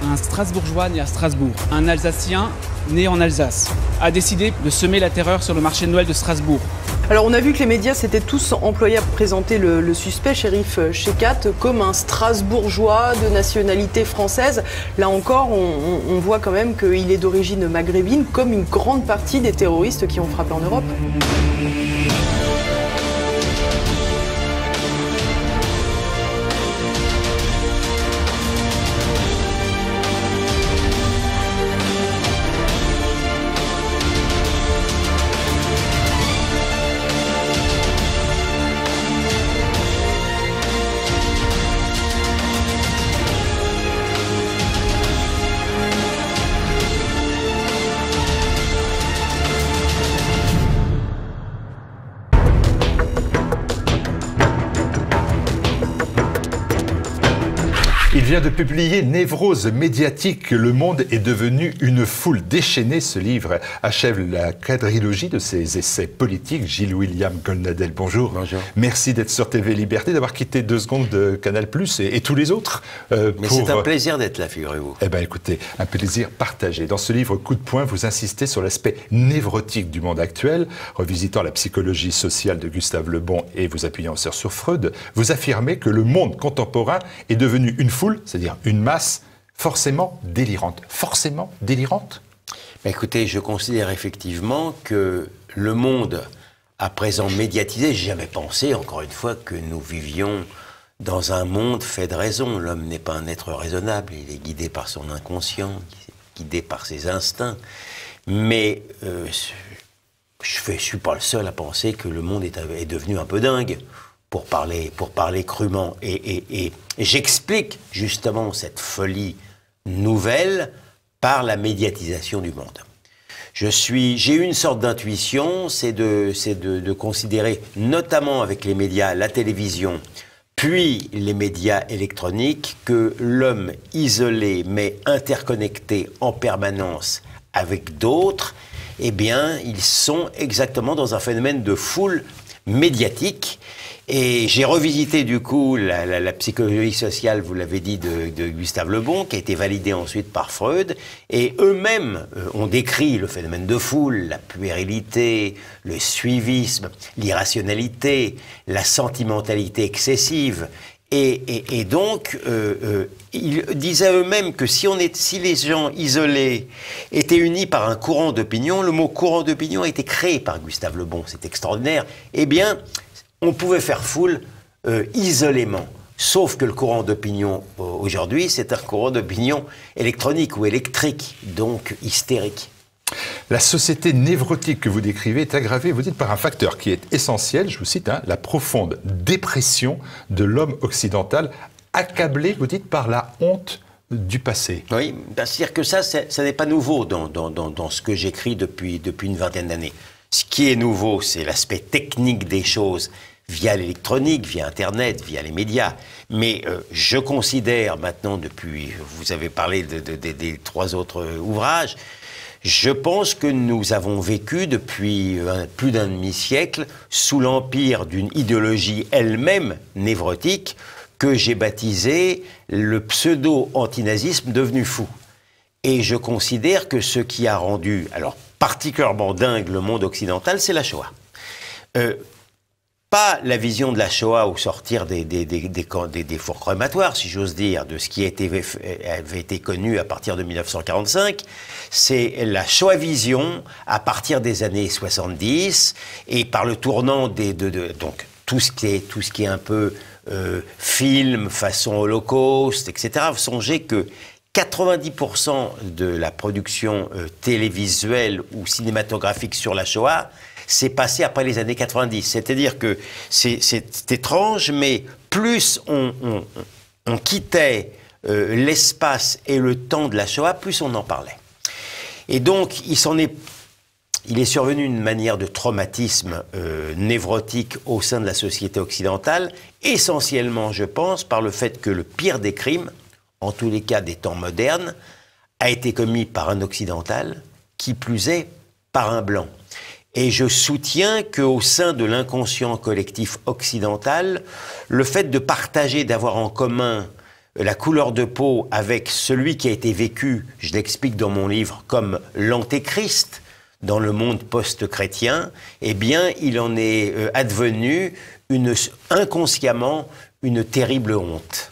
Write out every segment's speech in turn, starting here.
Un Strasbourgeois né à Strasbourg, un Alsacien né en Alsace, a décidé de semer la terreur sur le marché de Noël de Strasbourg. Alors on a vu que les médias s'étaient tous employés à présenter le suspect, Chérif Chekat, comme un Strasbourgeois de nationalité française. Là encore, on voit quand même qu'il est d'origine maghrébine, comme une grande partie des terroristes qui ont frappé en Europe. Il vient de publier Névrose médiatique, le monde est devenu une foule déchaînée. Ce livre achève la quadrilogie de ses essais politiques. Gilles William Goldnadel, bonjour. Bonjour. Merci d'être sur TV Liberté, d'avoir quitté 2 secondes de Canal+, et tous les autres. Mais c'est un plaisir d'être là, figurez-vous. Eh bien écoutez, un plaisir partagé. Dans ce livre Coup de poing, vous insistez sur l'aspect névrotique du monde actuel, revisitant la psychologie sociale de Gustave Le Bon et vous appuyant sur Freud. Vous affirmez que le monde contemporain est devenu une foule, c'est-à-dire une masse forcément délirante. Forcément délirante ? Écoutez, je considère effectivement que le monde, à présent médiatisé, j'ai jamais pensé, encore une fois, que nous vivions dans un monde fait de raison. L'homme n'est pas un être raisonnable, il est guidé par son inconscient, guidé par ses instincts. Mais je ne suis pas le seul à penser que le monde est devenu un peu dingue. Pour parler crûment. Et j'explique justement cette folie nouvelle par la médiatisation du monde. J'ai eu une sorte d'intuition, c'est de considérer, notamment avec les médias, la télévision, puis les médias électroniques, que l'homme isolé mais interconnecté en permanence avec d'autres, eh bien, ils sont exactement dans un phénomène de foule médiatique. Et j'ai revisité du coup la psychologie sociale, vous l'avez dit, de Gustave Le Bon, qui a été validée ensuite par Freud, et eux-mêmes ont décrit le phénomène de foule, la puérilité, le suivisme, l'irrationalité, la sentimentalité excessive. Et donc, ils disaient eux-mêmes que si les gens isolés étaient unis par un courant d'opinion, le mot courant d'opinion a été créé par Gustave Le Bon, c'est extraordinaire, eh bien, on pouvait faire foule isolément. Sauf que le courant d'opinion aujourd'hui, c'est un courant d'opinion électronique ou électrique, donc hystérique. La société névrotique que vous décrivez est aggravée, vous dites, par un facteur qui est essentiel, je vous cite, la profonde dépression de l'homme occidental, accablé, vous dites, par la honte du passé. Oui, c'est-à-dire que ça n'est pas nouveau dans ce que j'écris depuis une vingtaine d'années. Ce qui est nouveau, c'est l'aspect technique des choses, via l'électronique, via Internet, via les médias. Mais je considère maintenant, vous avez parlé des 3 autres ouvrages, je pense que nous avons vécu depuis plus d'un demi-siècle sous l'empire d'une idéologie elle-même névrotique que j'ai baptisée le pseudo-antinazisme devenu fou. Et je considère que ce qui a rendu, alors particulièrement dingue le monde occidental, c'est la Shoah. Pas la vision de la Shoah au sortir des fours crématoires, si j'ose dire, de ce qui avait été connu à partir de 1945. C'est la Shoah vision à partir des années 70 et par le tournant donc tout ce qui est un peu film façon Holocauste, etc. Vous songez que 90% de la production télévisuelle ou cinématographique sur la Shoah s'est passé après les années 90. C'est-à-dire que c'est étrange, mais plus on quittait l'espace et le temps de la Shoah, plus on en parlait. Et donc, il est survenu une manière de traumatisme névrotique au sein de la société occidentale, essentiellement, je pense, par le fait que le pire des crimes, en tous les cas des temps modernes, a été commis par un occidental, qui plus est, par un blanc. Et je soutiens qu'au sein de l'inconscient collectif occidental, le fait de partager, d'avoir en commun la couleur de peau avec celui qui a été vécu, je l'explique dans mon livre, comme l'antéchrist dans le monde post-chrétien, eh bien, il en est advenu inconsciemment une terrible honte.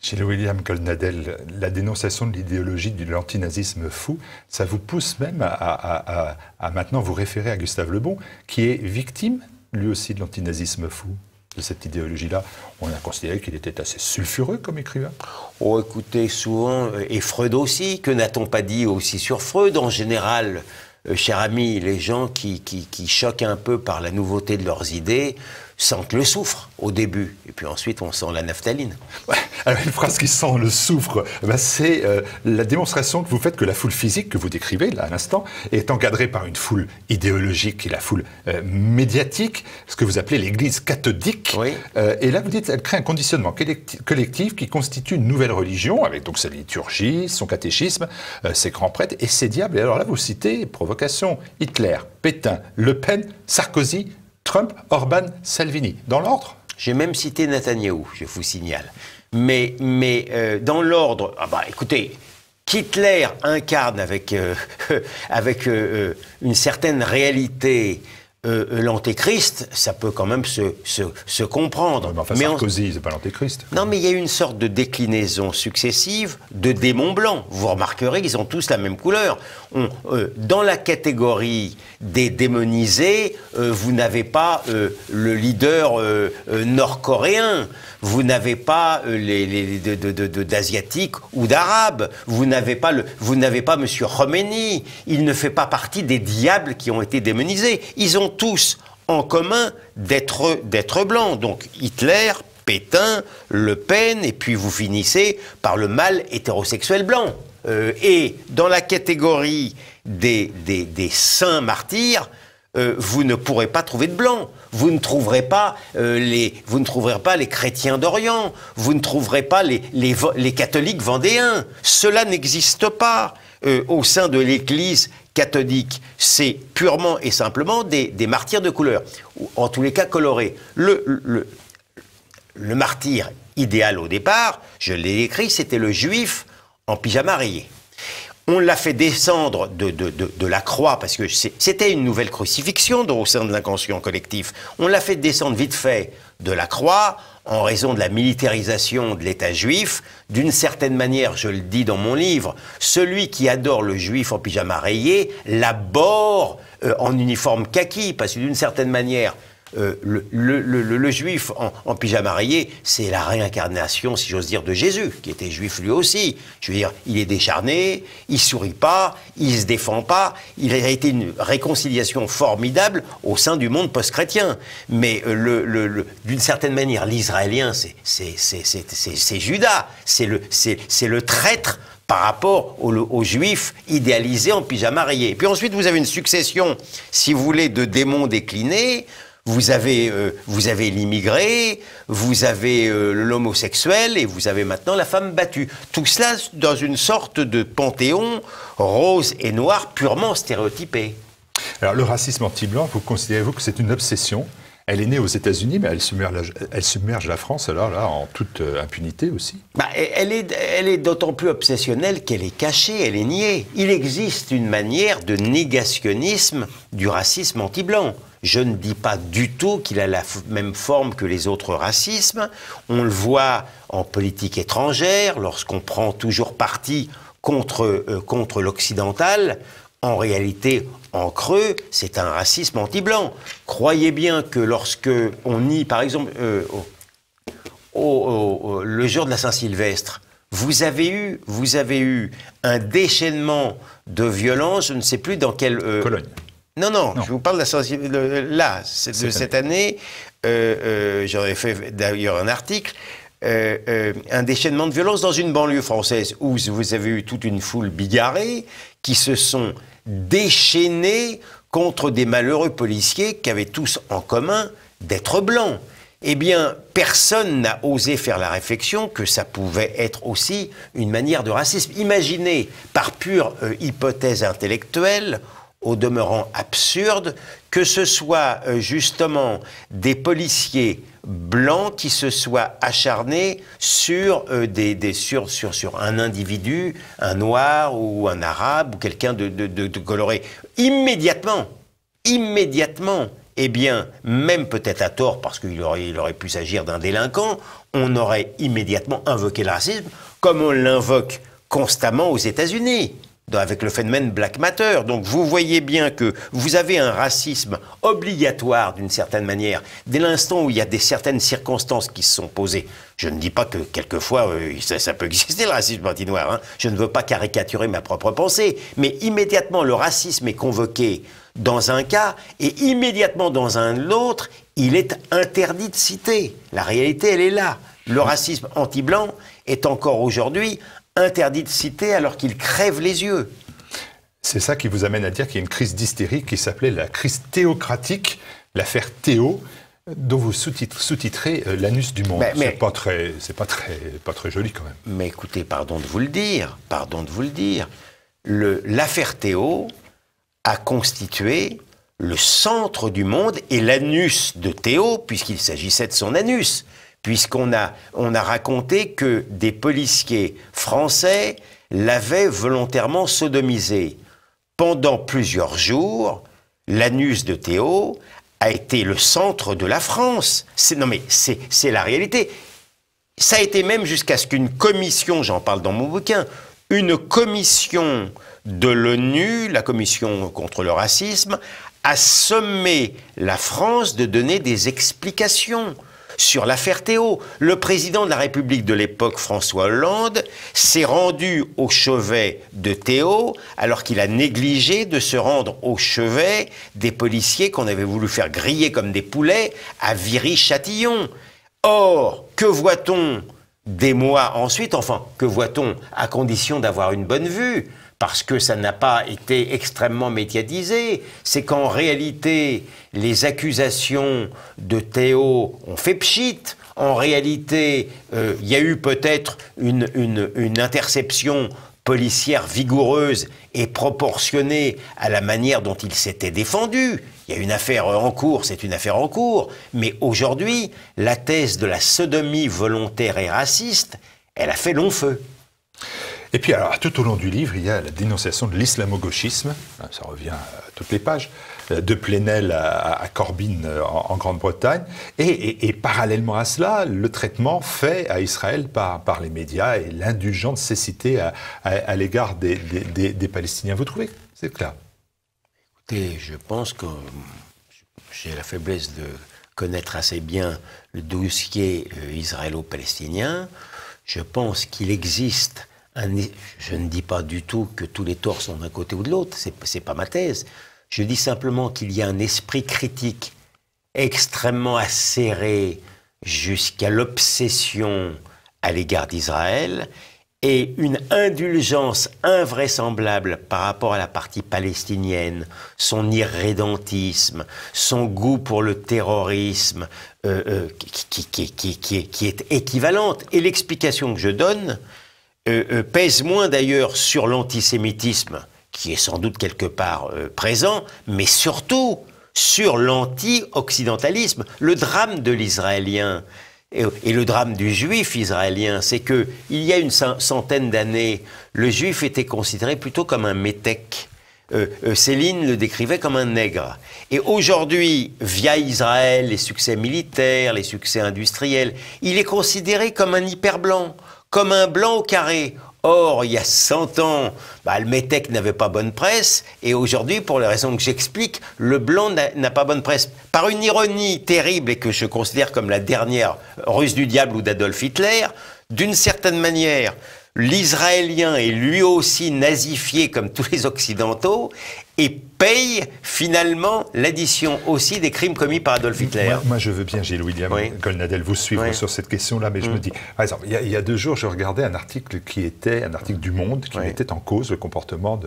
Chez William Goldnadel, la dénonciation de l'idéologie de l'antinazisme fou, ça vous pousse même à maintenant vous référer à Gustave Le Bon, qui est victime, lui aussi, de l'antinazisme fou, de cette idéologie-là. On a considéré qu'il était assez sulfureux comme écrivain. Oh, écoutez, souvent, et Freud aussi, que n'a-t-on pas dit aussi sur Freud en général, cher ami, les gens qui choquent un peu par la nouveauté de leurs idées sentent le soufre au début, et puis ensuite on sent la naphtaline. Ouais, alors une phrase qui sent le soufre, ben c'est la démonstration que vous faites que la foule physique que vous décrivez là à l'instant est encadrée par une foule idéologique et la foule médiatique, ce que vous appelez l'Église cathodique. Oui. Et là vous dites qu'elle crée un conditionnement collectif qui constitue une nouvelle religion avec donc sa liturgie, son catéchisme, ses grands prêtres et ses diables. Et alors là vous citez provocation, Hitler, Pétain, Le Pen, Sarkozy, Trump, Orban, Salvini. Dans l'ordre ? J'ai même cité Netanyahou, je vous signale. Mais dans l'ordre, écoutez, qu'Hitler incarne avec une certaine réalité l'antéchrist, ça peut quand même se comprendre. Ouais, mais enfin, Sarkozy, c'est pas l'antéchrist. Non, mais il y a une sorte de déclinaison successive de démons blancs. Vous remarquerez, ils ont tous la même couleur. Dans la catégorie des démonisés, vous n'avez pas le leader nord-coréen. Vous n'avez pas d'asiatiques ou d'arabes. Vous n'avez pas M. Khomeini. Il ne fait pas partie des diables qui ont été démonisés. Ils ont tous en commun d'être blancs. Donc Hitler, Pétain, Le Pen, et puis vous finissez par le mâle hétérosexuel blanc. Et dans la catégorie des saints martyrs, vous ne pourrez pas trouver de blancs. Vous ne trouverez pas les chrétiens d'Orient. Vous ne trouverez pas les catholiques vendéens. Cela n'existe pas au sein de l'Église catholique. C'est purement et simplement des martyrs de couleur, ou en tous les cas colorés. Le martyr idéal au départ, je l'ai écrit, c'était le juif en pyjama rayé. On l'a fait descendre de la croix, parce que c'était une nouvelle crucifixion au sein de l'inconscient collectif. On l'a fait descendre vite fait de la croix, en raison de la militarisation de l'État juif. D'une certaine manière, je le dis dans mon livre, celui qui adore le juif en pyjama rayé l'abhorre en uniforme kaki, parce que d'une certaine manière, le juif en pyjama rayé, c'est la réincarnation, si j'ose dire, de Jésus, qui était juif lui aussi. Je veux dire, il est décharné, il sourit pas, il se défend pas. Il a été une réconciliation formidable au sein du monde post-chrétien. Mais d'une certaine manière, l'Israélien, c'est Judas, c'est le traître par rapport aux Juifs idéalisés en pyjama rayé. Et puis ensuite, vous avez une succession, si vous voulez, de démons déclinés. Vous avez l'immigré, vous avez l'homosexuel et vous avez maintenant la femme battue. Tout cela dans une sorte de panthéon rose et noir purement stéréotypé. Alors le racisme anti-blanc, vous considérez-vous que c'est une obsession ? Elle est née aux États-Unis, mais elle submerge la France alors là en toute impunité aussi. Elle est d'autant plus obsessionnelle qu'elle est cachée, elle est niée. Il existe une manière de négationnisme du racisme anti-blanc. Je ne dis pas du tout qu'il a la même forme que les autres racismes. On le voit en politique étrangère, lorsqu'on prend toujours parti contre l'occidental. En réalité, en creux, c'est un racisme anti-blanc. Croyez bien que lorsque on nie, par exemple, le jour de la Saint-Sylvestre, vous avez eu un déchaînement de violence, je ne sais plus dans quelle... Cologne. Non, je vous parle de cette année. J'en ai fait d'ailleurs un article. Un déchaînement de violence dans une banlieue française où vous avez eu toute une foule bigarrée qui se sont déchaînés contre des malheureux policiers qui avaient tous en commun d'être blancs. Eh bien, personne n'a osé faire la réflexion que ça pouvait être aussi une manière de racisme. Imaginez, par pure hypothèse intellectuelle, au demeurant absurde que ce soit justement des policiers blancs qui se soient acharnés sur, sur un individu, un noir ou un arabe ou quelqu'un de coloré. Immédiatement, eh bien, même peut-être à tort, parce qu'il aurait pu s'agir d'un délinquant, on aurait immédiatement invoqué le racisme, comme on l'invoque constamment aux États-Unis, avec le phénomène Black Matter. Donc vous voyez bien que vous avez un racisme obligatoire d'une certaine manière, dès l'instant où il y a certaines circonstances qui se sont posées. Je ne dis pas que quelquefois ça peut exister le racisme anti-noir, hein. Je ne veux pas caricaturer ma propre pensée, mais immédiatement le racisme est convoqué dans un cas et immédiatement dans un autre, il est interdit de citer. La réalité, elle est là. Le racisme anti-blanc est encore aujourd'hui interdit de citer alors qu'il crève les yeux. C'est ça qui vous amène à dire qu'il y a une crise d'hystérie qui s'appelait la crise théocratique, l'affaire Théo, dont vous sous-titrez l'anus du monde. C'est pas très joli quand même. Mais écoutez, pardon de vous le dire, l'affaire Théo a constitué le centre du monde et l'anus de Théo, puisqu'il s'agissait de son anus. Puisqu'on a raconté que des policiers français l'avaient volontairement sodomisé. Pendant plusieurs jours, l'anus de Théo a été le centre de la France. C'est la réalité. Ça a été même jusqu'à ce qu'une commission, j'en parle dans mon bouquin, une commission de l'ONU, la commission contre le racisme, a sommé la France de donner des explications sur l'affaire Théo. Le président de la République de l'époque, François Hollande, s'est rendu au chevet de Théo alors qu'il a négligé de se rendre au chevet des policiers qu'on avait voulu faire griller comme des poulets à Viry-Châtillon. Or, que voit-on des mois ensuite? Enfin, que voit-on à condition d'avoir une bonne vue? Parce que ça n'a pas été extrêmement médiatisé, c'est qu'en réalité, les accusations de Théo ont fait pchit. En réalité, il y a eu peut-être une interception policière vigoureuse et proportionnée à la manière dont il s'était défendu. Il y a une affaire en cours, c'est une affaire en cours. Mais aujourd'hui, la thèse de la sodomie volontaire et raciste, elle a fait long feu. Et puis, alors, tout au long du livre, il y a la dénonciation de l'islamo-gauchisme, ça revient à toutes les pages, de Plenel à Corbyn en Grande-Bretagne, et parallèlement à cela, le traitement fait à Israël par les médias et l'indulgente cécité à l'égard des Palestiniens. Vous trouvez? C'est clair? Écoutez, je pense que j'ai la faiblesse de connaître assez bien le dossier israélo-palestinien. Je pense qu'il existe je ne dis pas du tout que tous les torts sont d'un côté ou de l'autre, c'est pas ma thèse. Je dis simplement qu'il y a un esprit critique extrêmement acéré jusqu'à l'obsession à l'égard d'Israël et une indulgence invraisemblable par rapport à la partie palestinienne, son irrédentisme, son goût pour le terrorisme, qui est équivalente. Et l'explication que je donne pèse moins d'ailleurs sur l'antisémitisme, qui est sans doute quelque part présent, mais surtout sur l'anti-occidentalisme. Le drame de l'Israélien et le drame du juif israélien, c'est que il y a une centaine d'années, le juif était considéré plutôt comme un métèque. Céline le décrivait comme un nègre. Et aujourd'hui, via Israël, les succès militaires, les succès industriels, il est considéré comme un hyper-blanc, comme un blanc au carré. Or, il y a 100 ans, le métèque n'avait pas bonne presse, et aujourd'hui, pour les raisons que j'explique, le blanc n'a pas bonne presse. Par une ironie terrible, et que je considère comme la dernière ruse du diable ou d'Adolf Hitler, d'une certaine manière, l'Israélien est lui aussi nazifié comme tous les Occidentaux, et paye finalement l'addition aussi des crimes commis par Adolf Hitler. Moi je veux bien, Gilles-William Goldnadel, vous suivre sur cette question-là, mais je me dis, par exemple, il y a 2 jours, je regardais un article qui était un article du Monde, qui mettait en cause le comportement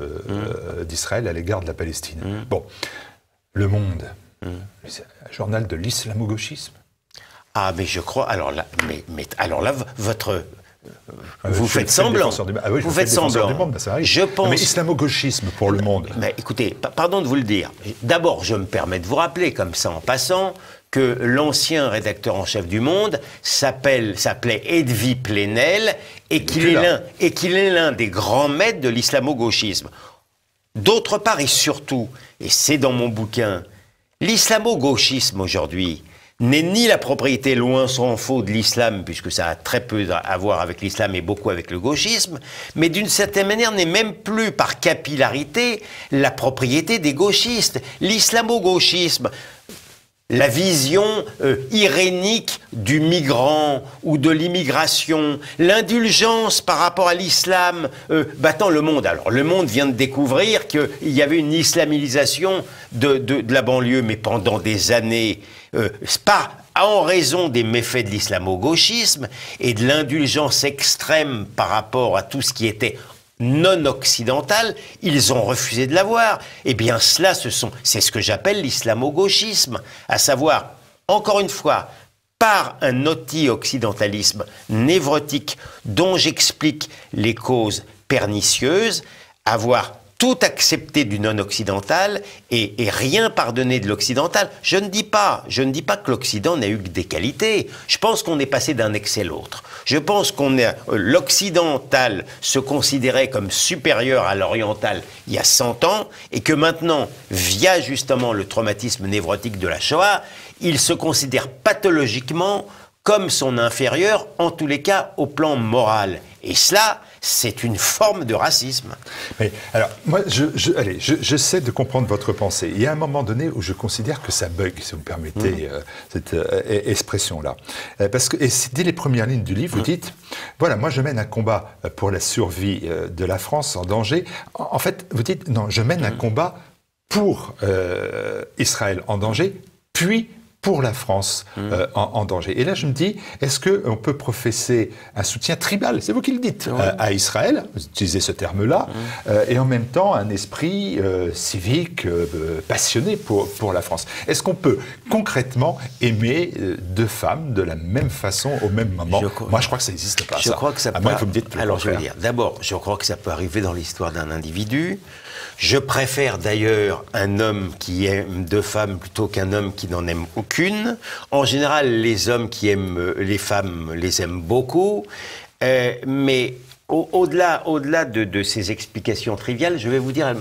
d'Israël à l'égard de la Palestine. Bon, Le Monde, c'est un journal de l'islamo-gauchisme. Ah, mais je crois, alors là, votre vous faites semblant. Oui, vous faites semblant. Du monde, ben ça arrive. Je pense... Mais islamo-gauchisme pour le monde. Mais écoutez, pardon de vous le dire. D'abord, je me permets de vous rappeler, comme ça en passant, que l'ancien rédacteur en chef du Monde s'appelait Edwy Plenel et qu'il est l'un des grands maîtres de l'islamo-gauchisme. D'autre part et surtout, et c'est dans mon bouquin, l'islamo-gauchisme aujourd'hui n'est ni la propriété, loin s'en faut, de l'islam, puisque ça a très peu à voir avec l'islam et beaucoup avec le gauchisme, mais d'une certaine manière n'est même plus par capillarité la propriété des gauchistes. L'islamo-gauchisme, la vision irénique du migrant ou de l'immigration, l'indulgence par rapport à l'islam battant le monde. Alors, le monde vient de découvrir qu'il y avait une islamisation de la banlieue, mais pendant des années, pas en raison des méfaits de l'islamo-gauchisme et de l'indulgence extrême par rapport à tout ce qui était non occidental, ils ont refusé de l'avoir. Eh bien, c'est ce que j'appelle l'islamo-gauchisme, à savoir, encore une fois, par un anti-occidentalisme névrotique dont j'explique les causes pernicieuses, avoir tout accepté du non-occidental et rien pardonné de l'occidental. Je ne dis pas que l'Occident n'a eu que des qualités. Je pense qu'on est passé d'un excès à l'autre. Je pense l'occidental se considérait comme supérieur à l'oriental il y a 100 ans et que maintenant, via justement le traumatisme névrotique de la Shoah, il se considère pathologiquement comme son inférieur, en tous les cas au plan moral. Et cela, c'est une forme de racisme. Mais alors, moi, j'essaie de comprendre votre pensée. Il y a un moment donné où je considère que ça bug, si vous me permettez cette expression-là. Parce que, dès les premières lignes du livre, vous dites, voilà, moi je mène un combat pour la survie de la France en danger. En fait, vous dites, non, je mène un combat pour Israël en danger, puis pour la France en danger. Et là, je me dis, est-ce qu'on peut professer un soutien tribal, c'est vous qui le dites, à Israël, vous utilisez ce terme-là, et en même temps un esprit civique, passionné pour la France. Est-ce qu'on peut concrètement aimer deux femmes de la même façon au même moment? Moi, je crois que ça n'existe pas. Je crois que ça peut... vous me dites alors, je veux dire, d'abord, je crois que ça peut arriver dans l'histoire d'un individu. Je préfère d'ailleurs un homme qui aime deux femmes plutôt qu'un homme qui n'en aime aucune. En général, les hommes qui aiment les femmes les aiment beaucoup. Mais au-delà de ces explications triviales, je vais vous dire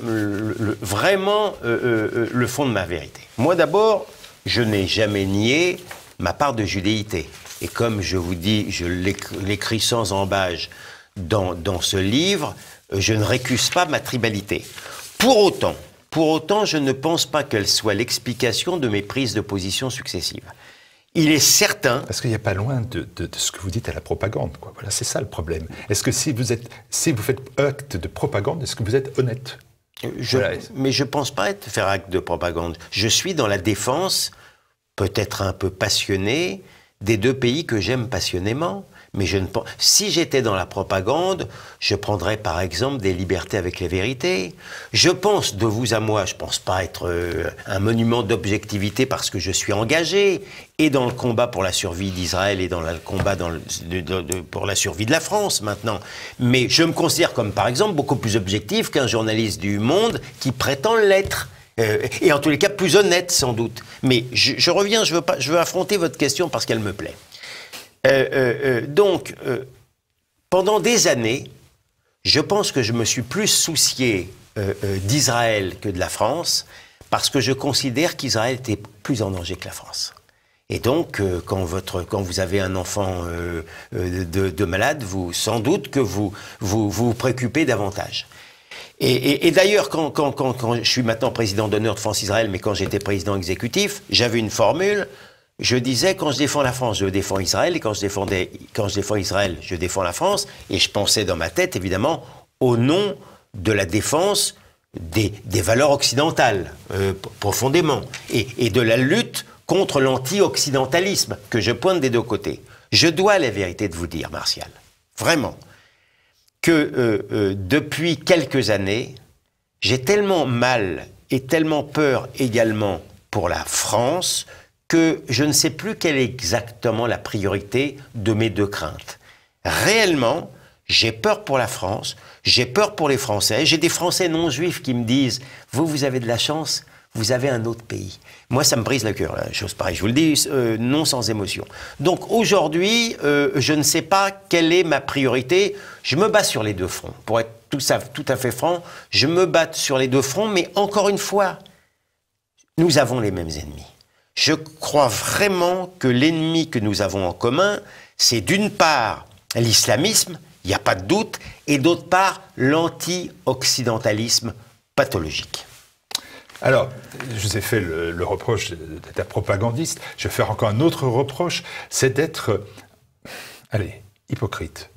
vraiment le fond de ma vérité. Moi d'abord, je n'ai jamais nié ma part de judéité. Et comme je vous dis, je l'écris sans embâche dans ce livre, je ne récuse pas ma tribalité. Pour autant, je ne pense pas qu'elle soit l'explication de mes prises de position successives. Il est certain... Parce qu'il n'y a pas loin de ce que vous dites à la propagande, quoi. Voilà, c'est ça le problème. Est-ce que si vous faites acte de propagande, est-ce que vous êtes honnête? Mais je ne pense pas faire acte de propagande. Je suis dans la défense, peut-être un peu passionnée, des deux pays que j'aime passionnément. Mais si j'étais dans la propagande, je prendrais par exemple des libertés avec la vérité. Je pense, de vous à moi, je ne pense pas être un monument d'objectivité parce que je suis engagé et dans le combat pour la survie d'Israël et dans le combat pour la survie de la France maintenant. Mais je me considère comme par exemple beaucoup plus objectif qu'un journaliste du Monde qui prétend l'être. Et en tous les cas plus honnête sans doute. Mais je reviens, je veux affronter votre question parce qu'elle me plaît. Donc, pendant des années, je pense que je me suis plus soucié d'Israël que de la France, parce que je considère qu'Israël était plus en danger que la France. Et donc, quand vous avez un enfant de malade, sans doute que vous préoccupez davantage. Et d'ailleurs, quand je suis maintenant président d'honneur de France-Israël, mais quand j'étais président exécutif, j'avais une formule. Je disais, quand je défends la France, je défends Israël, et quand je défends Israël, je défends la France, et je pensais dans ma tête, évidemment, au nom de la défense des valeurs occidentales, profondément, et de la lutte contre l'anti-occidentalisme, que je pointe des deux côtés. Je dois la vérité de vous dire, Martial, vraiment, que depuis quelques années, j'ai tellement mal et tellement peur également pour la France, que je ne sais plus quelle est exactement la priorité de mes deux craintes. Réellement, j'ai peur pour la France, j'ai peur pour les Français. J'ai des Français non juifs qui me disent « Vous avez de la chance, vous avez un autre pays. » Moi, ça me brise le cœur, la chose pareille. Je vous le dis, non sans émotion. Donc aujourd'hui, je ne sais pas quelle est ma priorité. Je me bats sur les deux fronts. Pour être tout à fait franc, je me bats sur les deux fronts, mais encore une fois, nous avons les mêmes ennemis. Je crois vraiment que l'ennemi que nous avons en commun, c'est d'une part l'islamisme, il n'y a pas de doute, et d'autre part l'anti-occidentalisme pathologique. Alors, je vous ai fait le reproche d'être un propagandiste. Je vais faire encore un autre reproche, c'est d'être, hypocrite.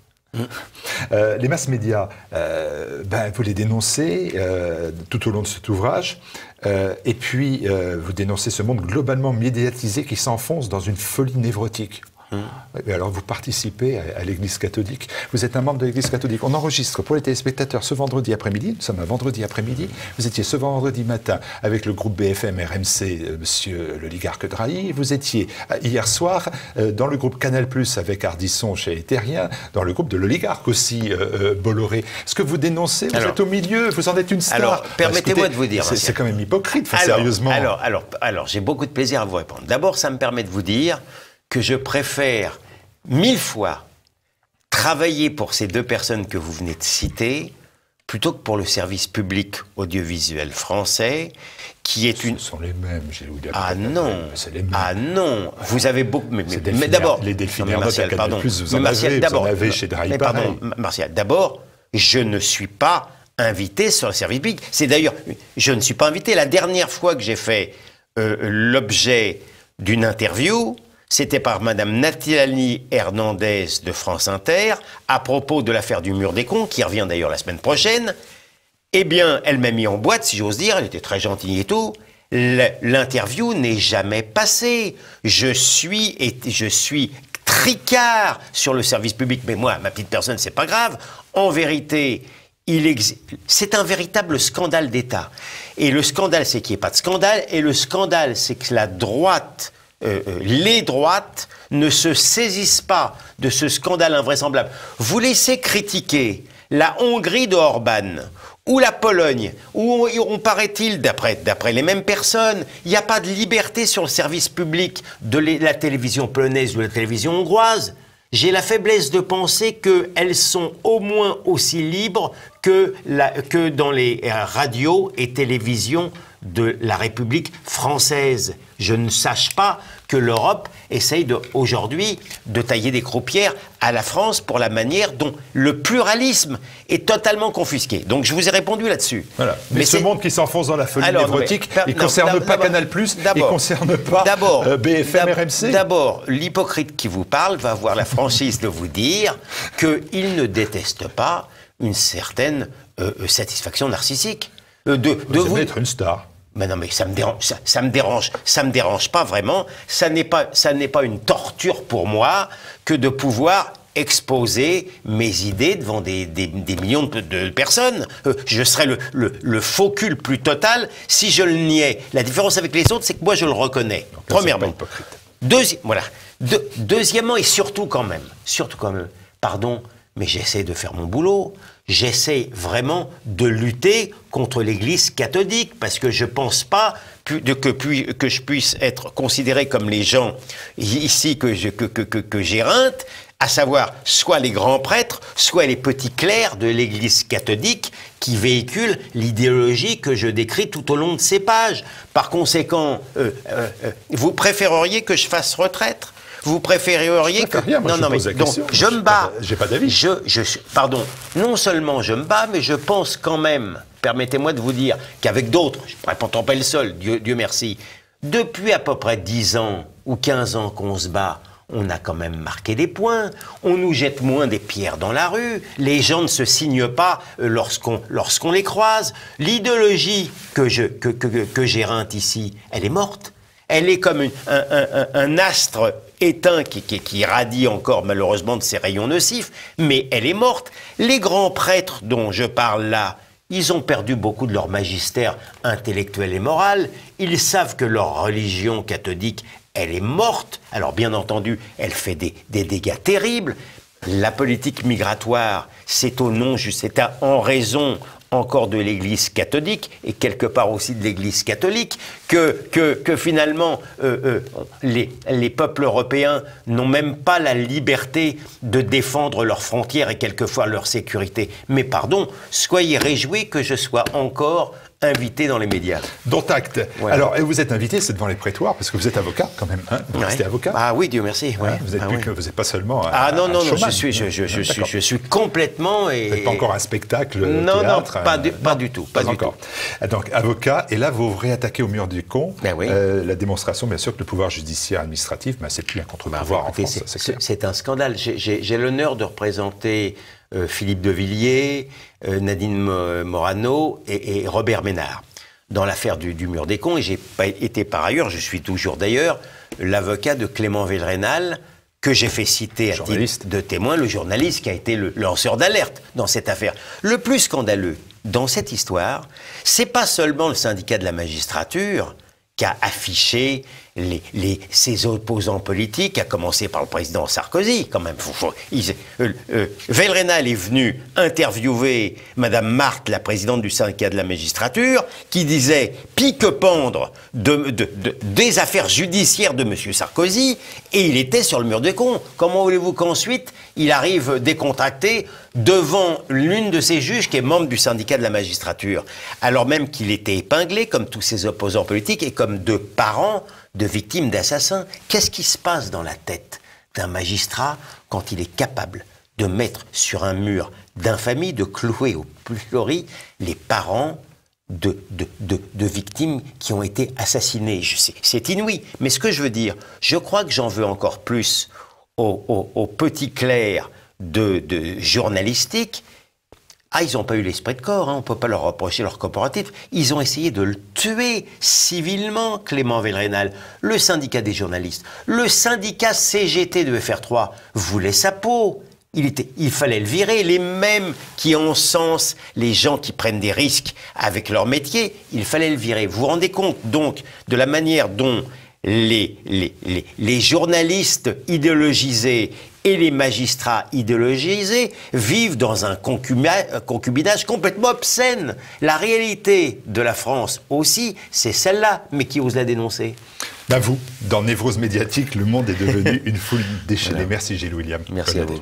Les masses médias, vous les dénoncez tout au long de cet ouvrage, et puis vous dénoncez ce monde globalement médiatisé qui s'enfonce dans une folie névrotique. Alors vous participez à l'Église catholique, vous êtes un membre de l'Église catholique. On enregistre pour les téléspectateurs ce vendredi après-midi, nous sommes un vendredi après-midi, vous étiez ce vendredi matin avec le groupe BFM RMC, monsieur l'oligarque Drahi, vous étiez hier soir dans le groupe Canal+, avec Ardisson chez Terrien, dans le groupe de l'oligarque aussi, Bolloré. Ce que vous dénoncez, vous êtes au milieu, vous en êtes une star. Alors, permettez-moi de vous dire... C'est quand même hypocrite, sérieusement. Alors j'ai beaucoup de plaisir à vous répondre. D'abord, ça me permet de vous dire que je préfère 1000 fois travailler pour ces deux personnes que vous venez de citer plutôt que pour le service public audiovisuel français, qui est une... Ce sont les mêmes, j'ai oublié. Ah non, c'est les mêmes. Ah non, vous avez beaucoup... Mais d'abord... Les Delphiniens Martial, pardon. Vous en avez chez Drahi. Pardon, Martial, d'abord, je ne suis pas invité sur le service public. C'est d'ailleurs... Je ne suis pas invité. La dernière fois que j'ai fait l'objet d'une interview... C'était par Madame Nathalie Hernandez de France Inter, à propos de l'affaire du mur des cons, qui revient d'ailleurs la semaine prochaine. Eh bien, elle m'a mis en boîte, si j'ose dire, elle était très gentille et tout. L'interview n'est jamais passée. Je suis tricard sur le service public, mais moi, ma petite personne, c'est pas grave. En vérité, c'est un véritable scandale d'État. Et le scandale, c'est qu'il n'y ait pas de scandale, et le scandale, c'est que la droite... les droites ne se saisissent pas de ce scandale invraisemblable. Vous laissez critiquer la Hongrie de Orban ou la Pologne, où on paraît-il, d'après les mêmes personnes, il n'y a pas de liberté sur le service public de la télévision polonaise ou la télévision hongroise. J'ai la faiblesse de penser qu'elles sont au moins aussi libres que dans les radios et télévisions de la République française. Je ne sache pas que l'Europe essaye aujourd'hui de tailler des croupières à la France pour la manière dont le pluralisme est totalement confisqué. Donc je vous ai répondu là-dessus. Voilà. Mais ce monde qui s'enfonce dans la folie névrotique, il ne concerne pas Canal+, il ne concerne pas BFM RMC. D'abord, l'hypocrite qui vous parle va avoir la franchise de vous dire qu'il ne déteste pas une certaine satisfaction narcissique. Vous être une star. Mais non, mais ça me dérange pas vraiment. Ça n'est pas une torture pour moi que de pouvoir exposer mes idées devant des millions de personnes. Je serais le faux cul le plus total si je le niais. La différence avec les autres, c'est que moi, je le reconnais. Donc, premièrement. Deuxièmement, et surtout quand même, pardon, mais j'essaie de faire mon boulot. J'essaie vraiment de lutter contre l'Église catholique, parce que je ne pense pas que je puisse être considéré comme les gens ici que j'éreinte, à savoir soit les grands prêtres, soit les petits clercs de l'Église catholique qui véhiculent l'idéologie que je décris tout au long de ces pages. Par conséquent, vous préféreriez que je fasse retraite ? Vous préféreriez que... je me bats. J'ai pas d'avis. Pardon. Non seulement je me bats, mais je pense quand même, permettez-moi de vous dire, qu'avec d'autres, je ne pourrais pas tomber le seul, Dieu merci, depuis à peu près 10 ans ou 15 ans qu'on se bat, on a quand même marqué des points, on nous jette moins des pierres dans la rue, les gens ne se signent pas lorsqu'on les croise. L'idéologie que j'éreinte ici, elle est morte. Elle est comme un astre éteint qui irradie encore malheureusement de ses rayons nocifs, mais elle est morte. Les grands prêtres dont je parle là, ils ont perdu beaucoup de leur magistère intellectuel et moral. Ils savent que leur religion catholique, elle est morte. Alors bien entendu, elle fait des dégâts terribles. la politique migratoire, c'est en raison encore de l'Église catholique, et quelque part aussi de l'Église catholique, que finalement les peuples européens n'ont même pas la liberté de défendre leurs frontières et quelquefois leur sécurité. Mais pardon, soyez réjouis que je sois encore invité dans les médias. Dont acte. Ouais. Alors, et vous êtes invité, c'est devant les prétoires, parce que vous êtes avocat quand même. Hein, vous restez avocat. Ah oui, Dieu merci. Ouais. Vous êtes vous n'êtes pas seulement non, showman. je suis complètement... Vous n'êtes pas encore un spectacle, non, théâtre. Non, pas du tout. Pas encore. Donc, avocat, et là, vous vous réattaquez au mur du con. Ben oui. La démonstration, bien sûr, que le pouvoir judiciaire administratif, c'est plus un contre-pouvoir en France, c'est clair. C'est un scandale. J'ai l'honneur de représenter Philippe de Villiers, Nadine Morano et Robert Ménard dans l'affaire du mur des cons. Et j'ai été par ailleurs, je suis toujours d'ailleurs, l'avocat de Clément Velrenal, que j'ai fait citer à titre de témoin, le journaliste qui a été le lanceur d'alerte dans cette affaire. Le plus scandaleux dans cette histoire, c'est pas seulement le syndicat de la magistrature qui a affiché ses opposants politiques, à commencer par le président Sarkozy, quand même. Velrenal est venu interviewer Madame Marthe, la présidente du syndicat de la magistrature, qui disait pique-pendre des affaires judiciaires de M. Sarkozy, et il était sur le mur des cons. Comment voulez-vous qu'ensuite il arrive décontracté devant l'une de ses juges qui est membre du syndicat de la magistrature, alors même qu'il était épinglé, comme tous ses opposants politiques, et comme de parents de victimes d'assassins? Qu'est-ce qui se passe dans la tête d'un magistrat quand il est capable de mettre sur un mur d'infamie, de clouer au pilori les parents de victimes qui ont été assassinées? C'est inouï. Mais ce que je veux dire, je crois que j'en veux encore plus aux petits clercs de journalistique. Ils n'ont pas eu l'esprit de corps, on ne peut pas leur reprocher leur coopératif. Ils ont essayé de le tuer civilement, Clément Velrenal. Le syndicat des journalistes, le syndicat CGT de FR3 voulait sa peau. Il fallait le virer. Les mêmes qui encensent les gens qui prennent des risques avec leur métier, il fallait le virer. Vous vous rendez compte donc de la manière dont les journalistes idéologisés et les magistrats idéologisés vivent dans un concubinage complètement obscène. La réalité de la France aussi, c'est celle-là, mais qui ose la dénoncer? Vous, dans Névrose médiatique, le monde est devenu une foule déchaînée. Voilà. Merci Gilles William. Merci à vous.